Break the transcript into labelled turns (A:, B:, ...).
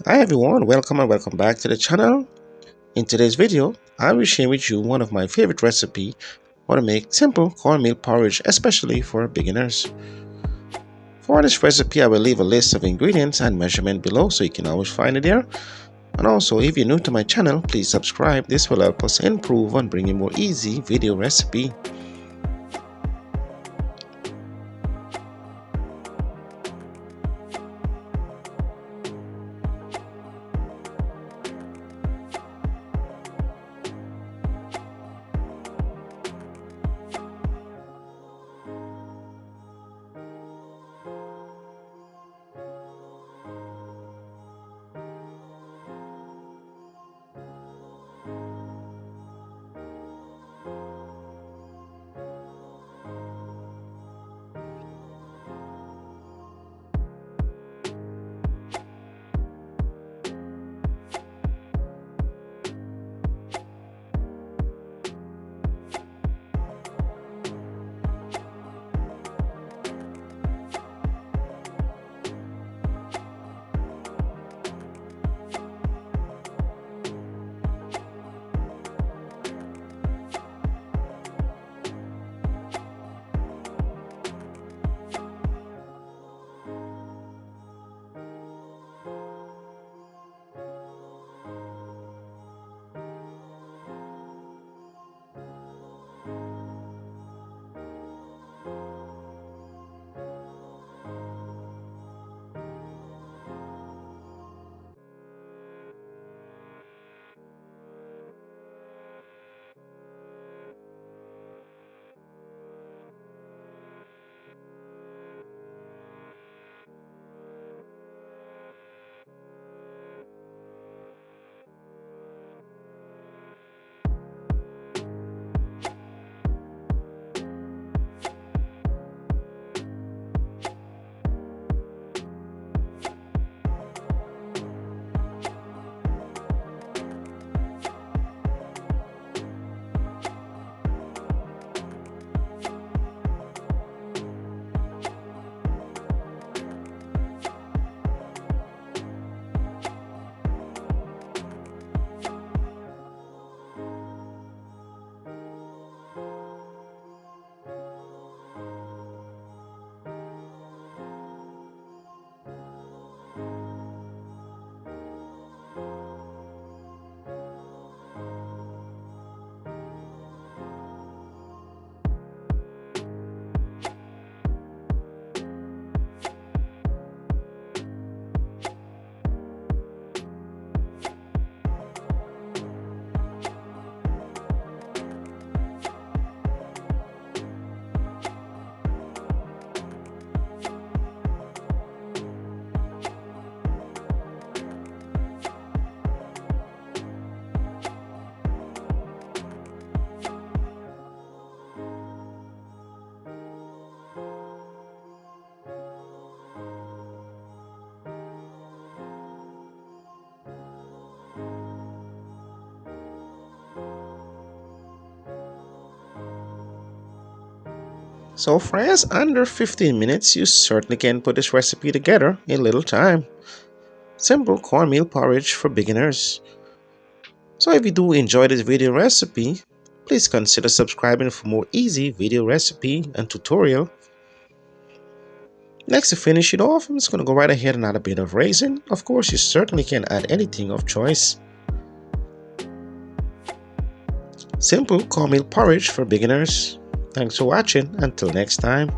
A: Hi everyone, welcome and welcome back to the channel. In today's video, I will share with you one of my favorite recipes how to make simple cornmeal porridge, especially for beginners. For this recipe, I will leave a list of ingredients and measurement below so you can always find it there. And also, if you're new to my channel, please subscribe. This will help us improve on bringing more easy video recipe. So friends, under 15 minutes, you certainly can put this recipe together in little time. Simple cornmeal porridge for beginners. So if you do enjoy this video recipe, please consider subscribing for more easy video recipe and tutorial. Next, to finish it off, I'm just going to go right ahead and add a bit of raisin. Of course, you certainly can add anything of choice. Simple cornmeal porridge for beginners. Thanks for watching. Until next time.